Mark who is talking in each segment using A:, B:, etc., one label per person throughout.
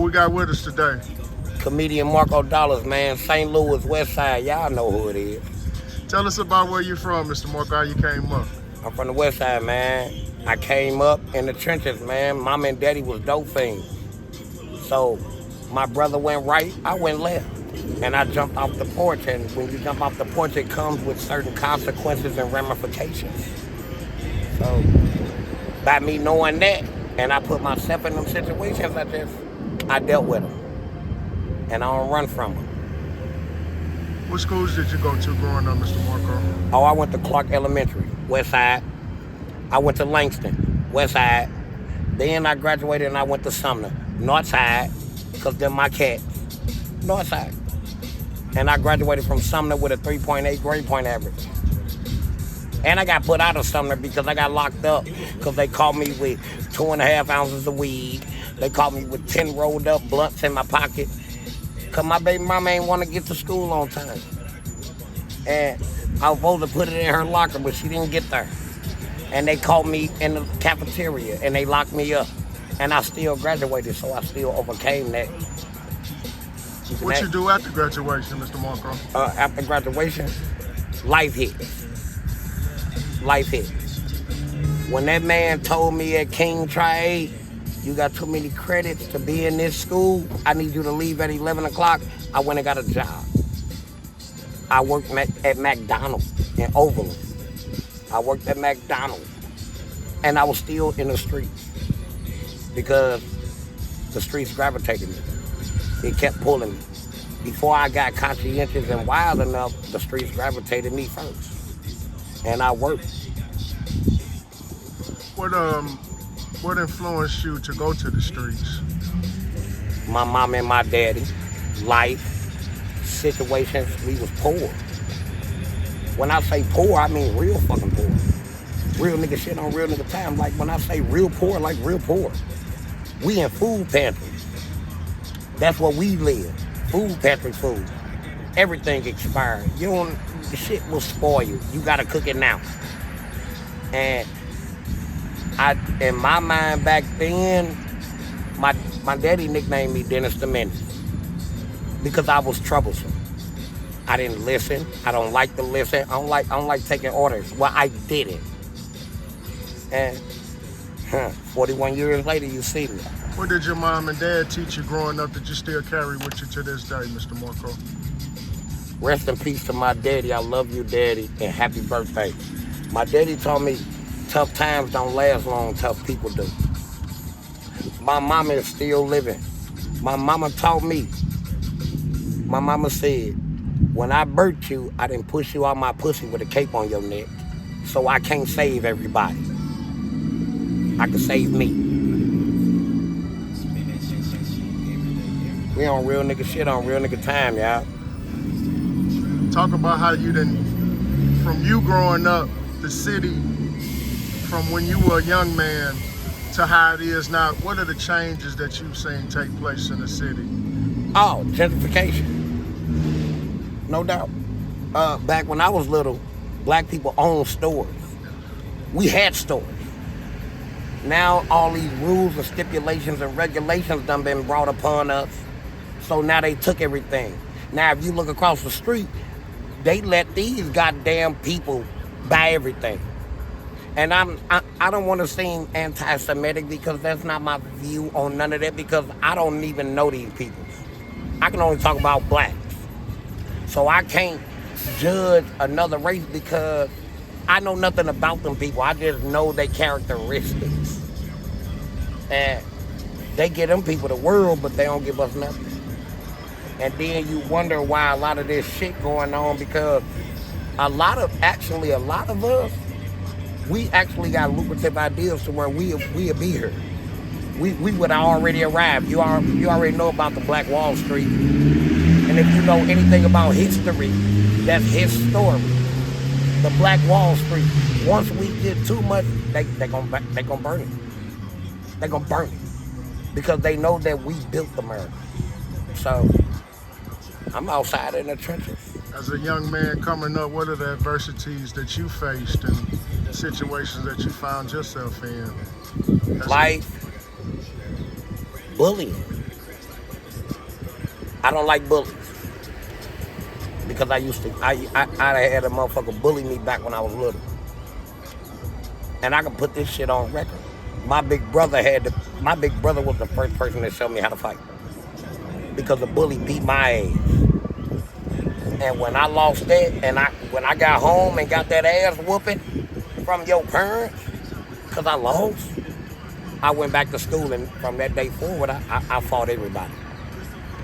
A: we got with us today?
B: Comedian Marko Dollars, man. St. Louis, West Side. Y'all know who it is.
A: Tell us about where you're from, Mr. Marko, how you came up.
B: I'm from the West Side, man. I came up in the trenches, man. Mom and daddy was dope fiends. So my brother went right, I went left. And I jumped off the porch. And when you jump off the porch, it comes with certain consequences and ramifications. So by me knowing that, and I put myself in them situations, I dealt with them. And I don't run from them.
A: What schools did you go to growing up, Mr. Marko?
B: Oh, I went to Clark Elementary, West Side. I went to Langston, West Side. Then I graduated and I went to Sumner, North Side, because they're my cats. North Side. And I graduated from Sumner with a 3.8 grade point average. And I got put out of Sumner because I got locked up because they caught me with 2.5 ounces of weed. They caught me with 10 rolled up blunts in my pocket because my baby mama ain't want to get to school on time. And I was supposed to put it in her locker, but she didn't get there. And they caught me in the cafeteria and they locked me up. And I still graduated, so I still overcame that.
A: What you do after graduation, Mr. Marko?
B: After graduation, life hit. Life hit. When that man told me at King Tri-8, you got too many credits to be in this school, I need you to leave at 11 o'clock, I went and got a job. I worked at McDonald's in Overland. I worked at McDonald's. And I was still in the streets because the streets gravitated me. It kept pulling me. Before I got conscientious and wild enough, the streets gravitated me first. And I worked.
A: What influenced you to go to the streets?
B: My mom and my daddy, life, situations, we was poor. When I say poor, I mean real fucking poor. Real nigga shit on real nigga time. Like when I say real poor, like real poor. We in food pantries. That's where we live. Food pantry food. Everything expired. The shit will spoil you. You gotta cook it now. And in my mind back then, my daddy nicknamed me Dennis the Menace because I was troublesome. I didn't listen. I don't like to listen. I don't like taking orders. Well, I did it. And 41 years later, you see me.
A: What did your mom and dad teach you growing up that you still carry with you to this day, Mr. Marko?
B: Rest in peace to my daddy. I love you, daddy, and happy birthday. My daddy told me tough times don't last long, tough people do. My mama is still living. My mama taught me. My mama said, when I birthed you, I didn't push you out my pussy with a cape on your neck. So I can't save everybody. I can save me. We on real nigga shit on real nigga time, y'all.
A: Talk about how you from you growing up, the city, from when you were a young man to how it is now. What are the changes that you've seen take place in the city?
B: Oh, gentrification. No doubt. Back when I was little, black people owned stores. We had stores. Now all these rules and stipulations and regulations done been brought upon us. So now they took everything. Now if you look across the street, they let these goddamn people buy everything. And I don't want to seem anti-Semitic because that's not my view on none of that because I don't even know these people. I can only talk about blacks. So I can't judge another race because I know nothing about them people. I just know their characteristics. And they give them people the world, but they don't give us nothing. And then you wonder why a lot of this shit going on because a lot of us, we actually got lucrative ideas to where we'll be here. We would have already arrived. You already know about the Black Wall Street. And if you know anything about history, that's his story. The Black Wall Street. Once we get too much, they gonna burn it. They gonna burn it because they know that we built America. So I'm outside in the trenches.
A: As a young man coming up, what are the adversities that you faced and situations that you found yourself in?
B: Life, bullying. I don't like bullies because I had a motherfucker bully me back when I was little, and I can put this shit on record. My big brother was the first person that showed me how to fight because the bully beat my ass. And when I lost that, and when I got home and got that ass whooping from your parents, because I lost, I went back to school, and from that day forward, I fought everybody.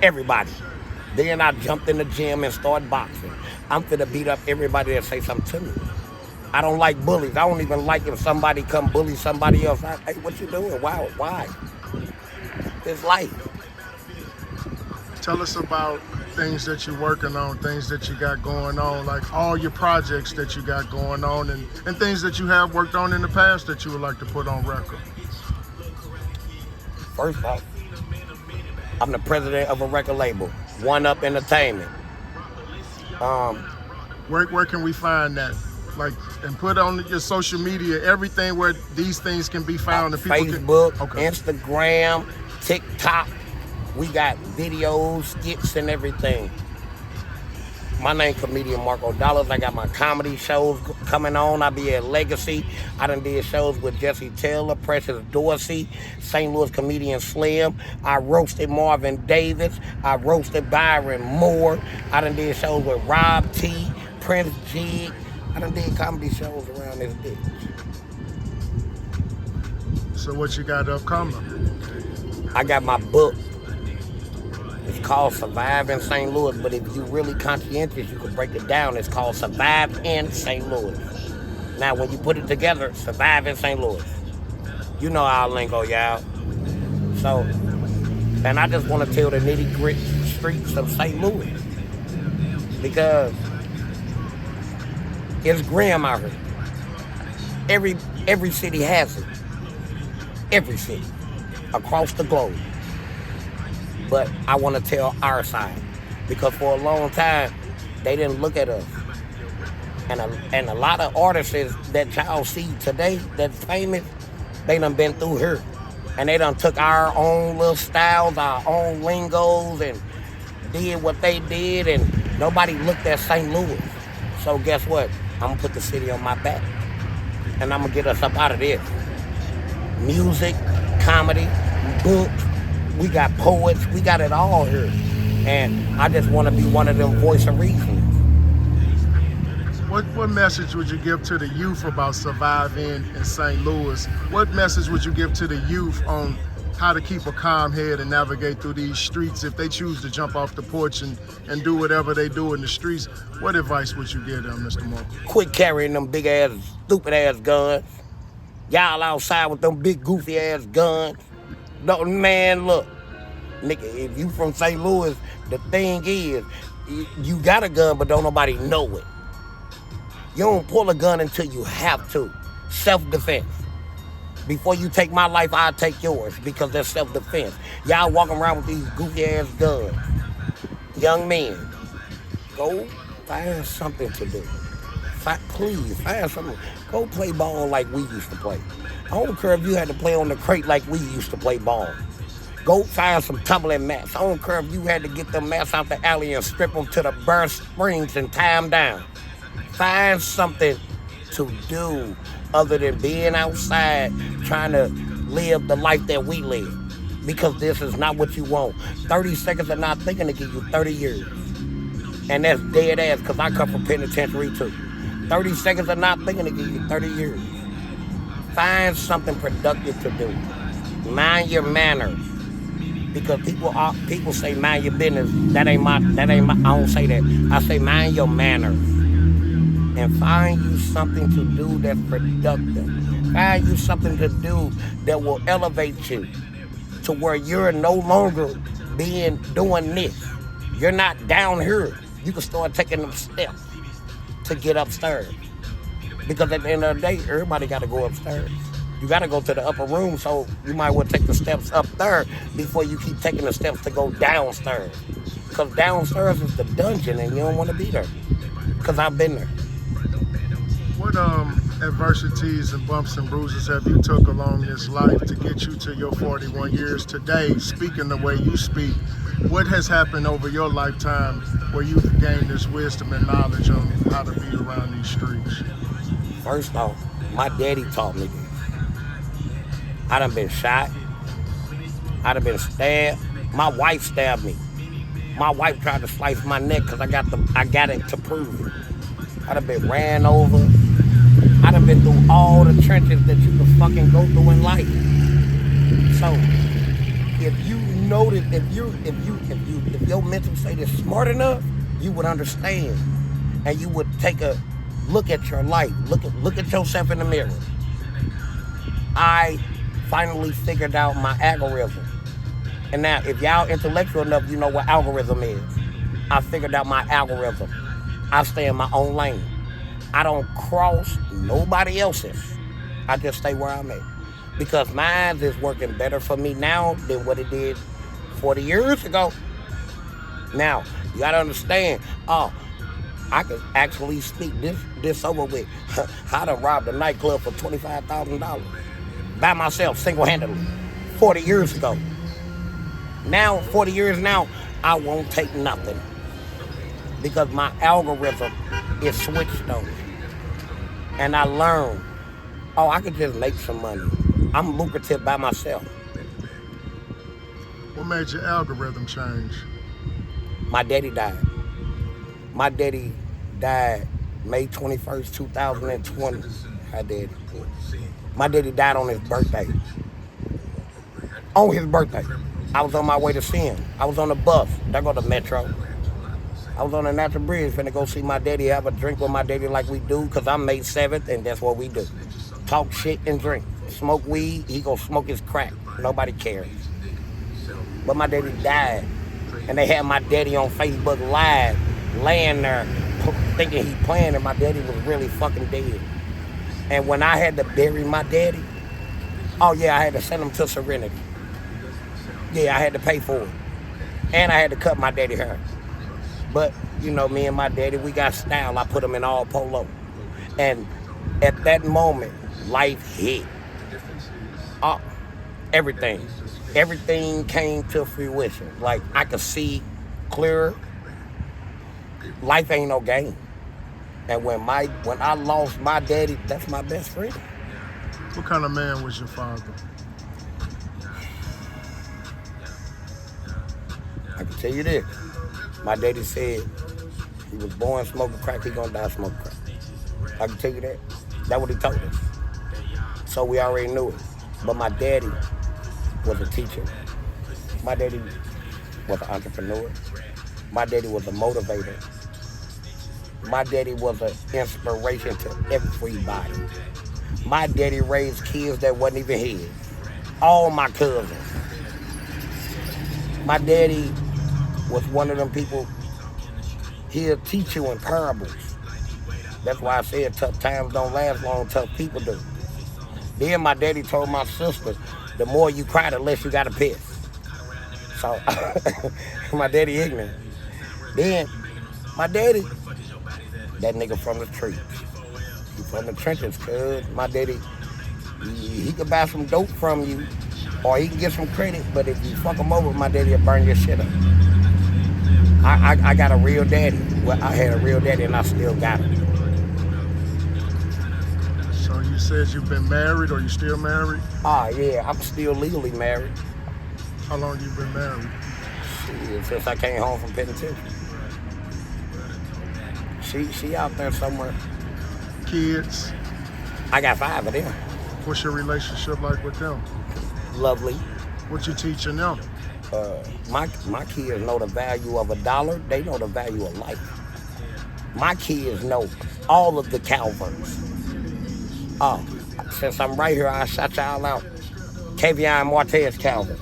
B: Everybody. Then I jumped in the gym and started boxing. I'm finna beat up everybody that say something to me. I don't like bullies. I don't even like if somebody come bully somebody else. Hey, what you doing? Wow, why? It's life.
A: Tell us about things that you're working on, things that you got going on, like all your projects that you got going on, and things that you have worked on in the past that you would like to put on record.
B: First off, I'm the president of a record label, One Up Entertainment.
A: Where can we find that? Like, and put on your social media, everything where these things can be found. And people
B: Facebook,
A: okay.
B: Instagram, TikTok. We got videos, skits, and everything. My name comedian Marko. I got my comedy shows coming on. I be at Legacy. I done did shows with Jesse Taylor, Precious Dorsey, St. Louis comedian Slim. I roasted Marvin Davis. I roasted Byron Moore. I done did shows with Rob T, Prince G. I done did comedy shows around this bitch.
A: So what you got upcoming?
B: I got my book. It's called Survive in St. Louis, but if you're really conscientious, you can break it down. It's called Survive in St. Louis. Now, when you put it together, Survive in St. Louis. You know our lingo, y'all. So, and I just want to tell the nitty-gritty streets of St. Louis because it's grim out here. Every city has it. Every city across the globe. But I want to tell our side because for a long time they didn't look at us, and a lot of artists that y'all see today that's famous, they done been through here, and they done took our own little styles, our own lingos, and did what they did, and nobody looked at St. Louis. So guess what? I'm gonna put the city on my back, and I'm gonna get us up out of this. Music, comedy, books. We got poets, we got it all here. And I just want to be one of them voice of reason.
A: What message would you give to the youth about surviving in St. Louis? What message would you give to the youth on how to keep a calm head and navigate through these streets if they choose to jump off the porch and do whatever they do in the streets? What advice would you give them, Mr. Marko?
B: Quit carrying them big ass, stupid ass guns. Y'all outside with them big goofy ass guns. No, man, look, nigga, if you from St. Louis, the thing is, you got a gun, but don't nobody know it. You don't pull a gun until you have to. Self-defense. Before you take my life, I'll take yours because that's self-defense. Y'all walking around with these goofy ass guns. Young men, go find something to do. Please, find something. Go play ball like we used to play. I don't care if you had to play on the crate like we used to play ball. Go find some tumbling mats. I don't care if you had to get them mats out the alley and strip them to the burst springs and tie them down. Find something to do other than being outside trying to live the life that we live. Because this is not what you want. 30 seconds of not thinking to give you 30 years. And that's dead ass because I come from penitentiary too. 30 seconds of not thinking to give you 30 years. Find something productive to do. Mind your manners. Because people say mind your business. That ain't my, I don't say that. I say mind your manners. And find you something to do that's productive. Find you something to do that will elevate you to where you're no longer doing this. You're not down here. You can start taking them steps to get upstairs. Because at the end of the day, everybody got to go upstairs. You got to go to the upper room, so you might well take the steps up there before you keep taking the steps to go downstairs. Because downstairs is the dungeon, and you don't want to be there. Because I've been there.
A: adversities and bumps and bruises have you took along this life to get you to your 41 years today, speaking the way you speak? What has happened over your lifetime where you've gained this wisdom and knowledge on how to be around these streets?
B: First off, my daddy taught me this. I done been shot. I done been stabbed. My wife stabbed me. My wife tried to slice my neck because I got it to prove it. I done been ran over. I done been through all the trenches that you can fucking go through in life. So if you notice, if your mental state is smart enough, you would understand, and you would take a look at your life. Look at yourself in the mirror. I finally figured out my algorithm. And now, if y'all intellectual enough, you know what algorithm is. I figured out my algorithm. I stay in my own lane. I don't cross nobody else's. I just stay where I'm at. Because mine is working better for me now than what it did 40 years ago. Now, you gotta understand, I could actually speak this over with. I done robbed a nightclub for $25,000 by myself, single-handedly, 40 years ago. Now, 40 years now, I won't take nothing because my algorithm is switched on. And I learned, I could just make some money. I'm lucrative by myself.
A: What made your algorithm change?
B: My daddy died. My daddy died May 21st, 2020. My daddy died on his birthday. On his birthday. I was on my way to see him. I was on the bus. There go the Metro. I was on the Natural Bridge finna go see my daddy, have a drink with my daddy like we do, because I'm May 7th, and that's what we do. Talk shit and drink. Smoke weed, he gonna smoke his crack. Nobody cares. But my daddy died. And they had my daddy on Facebook Live, laying there, thinking he playing, and my daddy was really fucking dead. And when I had to bury my daddy, I had to send him to Serenity. Yeah, I had to pay for it. And I had to cut my daddy hair. But, me and my daddy, we got style. I put him in all polo. And at that moment, life hit. Everything came to fruition. Like, I could see clearer. Life ain't no game. And when I lost my daddy, that's my best friend.
A: What kind of man was your father?
B: I can tell you this. My daddy said he was born smoking crack, he gonna die smoking crack. I can tell you that. That's what he told us. So we already knew it. But my daddy was a teacher. My daddy was an entrepreneur. My daddy was a motivator. My daddy was an inspiration to everybody. My daddy raised kids that wasn't even his. All my cousins. My daddy was one of them people, he'll teach you in parables. That's why I said tough times don't last long, tough people do. Then my daddy told my sister, the more you cry, the less you gotta piss. So, my daddy ignorant. Then, my daddy, that nigga from the streets. He from the trenches, cuz my daddy, he could buy some dope from you, or he can get some credit, but if you fuck him over, my daddy will burn your shit up. I got a real daddy. Well, I had a real daddy and I still got it.
A: So you said you've been married, or you still married?
B: Yeah, I'm still legally married.
A: How long you been married?
B: Shit, since I came home from penitentiary. She out there somewhere.
A: Kids?
B: I got 5 of them.
A: What's your relationship like with them?
B: Lovely.
A: What you teaching them?
B: My kids know the value of $1. They know the value of life. My kids know all of the Calverts. Since I'm right here, I shout y'all out. Kavion Martez Calvert,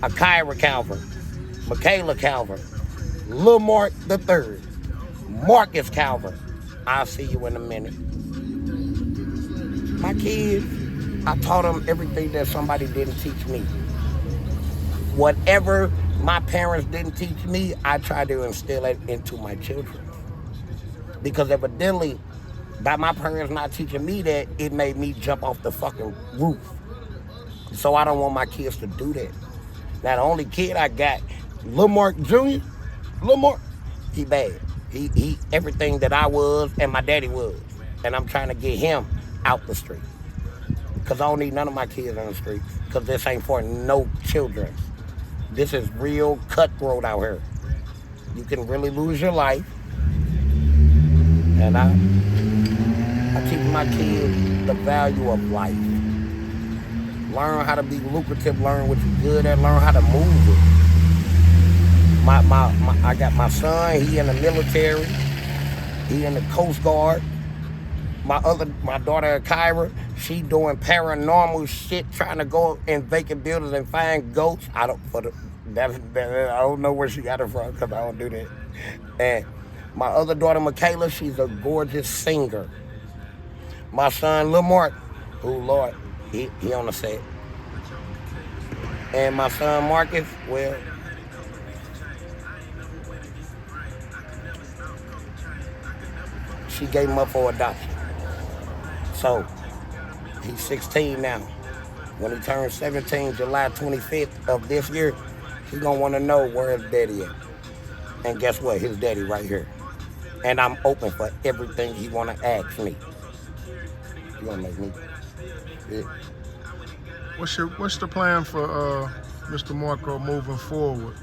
B: Akira Calvert, Michaela Calvert, Lil Mark III, Marcus Calvert. I'll see you in a minute. My kids, I taught them everything that somebody didn't teach me. Whatever my parents didn't teach me, I try to instill it into my children. Because evidently, by my parents not teaching me that, it made me jump off the fucking roof. So I don't want my kids to do that. Now the only kid I got, Lil Mark Jr., Lil Mark, he bad. He everything that I was and my daddy was. And I'm trying to get him out the street. Because I don't need none of my kids on the street. Because this ain't for no children. This is real cutthroat out here. You can really lose your life. And I teach my kids the value of life. Learn how to be lucrative, learn what you're good at, learn how to move it. I got my son, he in the military, he in the Coast Guard. My daughter Kyra, she doing paranormal shit, trying to go in vacant buildings and find ghosts. I don't know where she got it from because I don't do that. And my other daughter Michaela, she's a gorgeous singer. My son Lil Mark, oh Lord, he on the set. And my son Marcus, well, she gave him up for adoption. So, he's 16 now. When he turns 17, July 25th of this year, he's gonna wanna know where his daddy at. And guess what? His daddy right here. And I'm open for everything he wanna ask me. You gonna make me? Yeah.
A: What's the plan for Mr. Marko moving forward?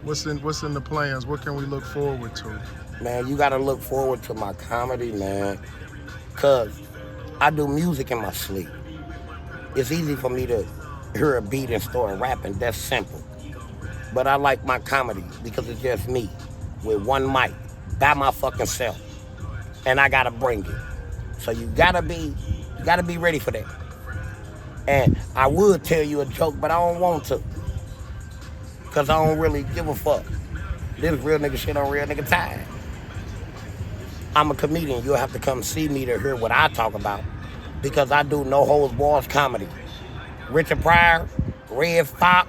A: What's in the plans? What can we look forward to?
B: Man, you gotta look forward to my comedy, man. Cause I do music in my sleep. It's easy for me to hear a beat and start rapping. That's simple. But I like my comedy because it's just me with one mic by my fucking self. And I gotta bring it. So you gotta be ready for that. And I would tell you a joke, but I don't want to. Cause I don't really give a fuck. This real nigga shit on real nigga time. I'm a comedian. You'll have to come see me to hear what I talk about. Because I do no holds barred comedy. Richard Pryor, Red Fox,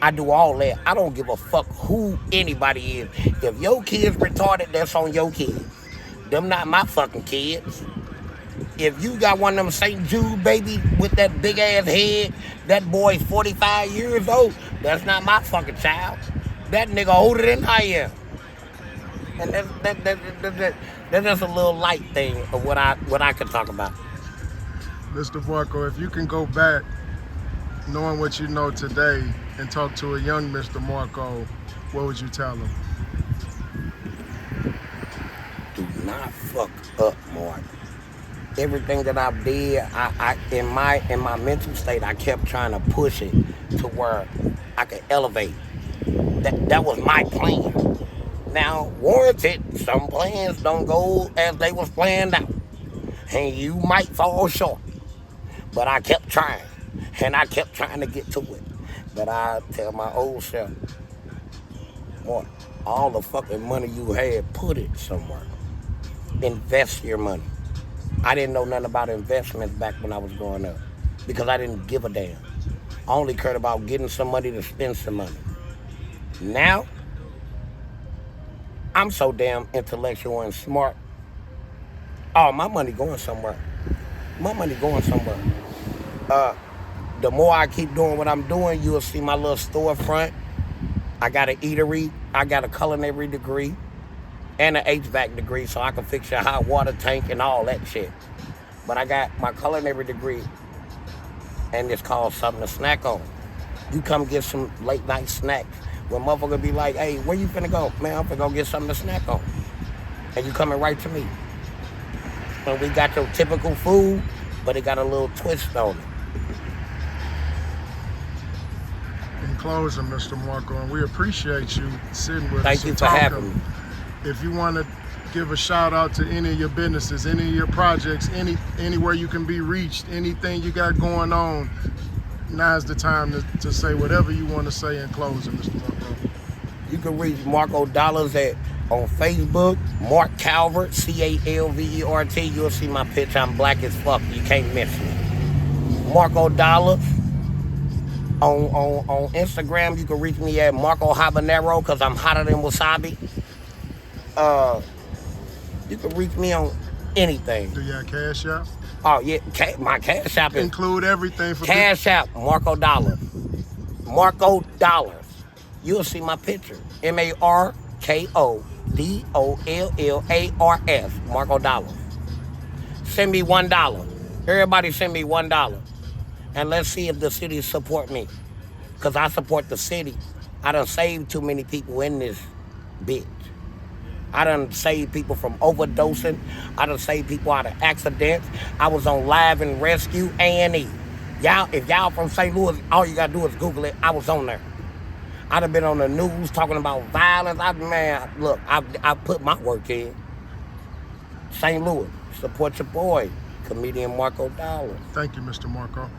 B: I do all that. I don't give a fuck who anybody is. If your kid's retarded, that's on your kids. Them not my fucking kids. If you got one of them St. Jude baby with that big ass head, that boy's 45 years old, that's not my fucking child. That nigga older than I am. And that's just a little light thing of what I could talk about.
A: Mr. Marko, if you can go back, knowing what you know today, and talk to a young Mr. Marko, what would you tell him?
B: Do not fuck up, Mark. Everything that I did, I in my mental state, I kept trying to push it to where I could elevate. That was my plan. Now, warranted, some plans don't go as they was planned out. And you might fall short. But I kept trying. And I kept trying to get to it. But I tell my old self, boy, all the fucking money you had, put it somewhere. Invest your money. I didn't know nothing about investments back when I was growing up. Because I didn't give a damn. I only cared about getting some money to spend some money. Now, I'm so damn intellectual and smart. Oh, my money going somewhere. My money going somewhere. The more I keep doing what I'm doing, you'll see my little storefront. I got an eatery. I got a culinary degree and an HVAC degree, so I can fix your hot water tank and all that shit. But I got my culinary degree, and it's called something to snack on. You come get some late night snacks. When motherfucker be like, hey, where you finna go? Man, I'm finna go get something to snack on. And you coming right to me. And we got your typical food, but it got a little twist on it.
A: In closing, Mr. Marko, and we appreciate you sitting with us.
B: Thank you for having me.
A: If you want to give a shout out to any of your businesses, any of your projects, anywhere you can be reached, anything you got going on, now's the time to say whatever you want to say in closing, Mr. Marko.
B: You can reach Marko Dollars on Facebook, Mark Calvert, Calvert. You'll see my picture. I'm black as fuck. You can't miss me. Marko Dollars. On Instagram, you can reach me at Marko Habanero because I'm hotter than wasabi. You can reach me on anything.
A: Do you have Cash App?
B: Oh yeah, my Cash App is
A: Include everything for
B: Cash App Marko Dollars. Marko Dollars. You'll see my picture. MarkoDollars. Marko Dollars. Send me $1. Everybody send me $1. And let's see if the city support me. Because I support the city. I done saved too many people in this bitch. I done saved people from overdosing. I done saved people out of accidents. I was on Live and Rescue A&E. Y'all, if y'all from St. Louis, all you gotta do is Google it. I was on there. I'd have been on the news talking about violence. I put my work in. St. Louis, support your boy, comedian Marko Dollars.
A: Thank you, Mr. Marko.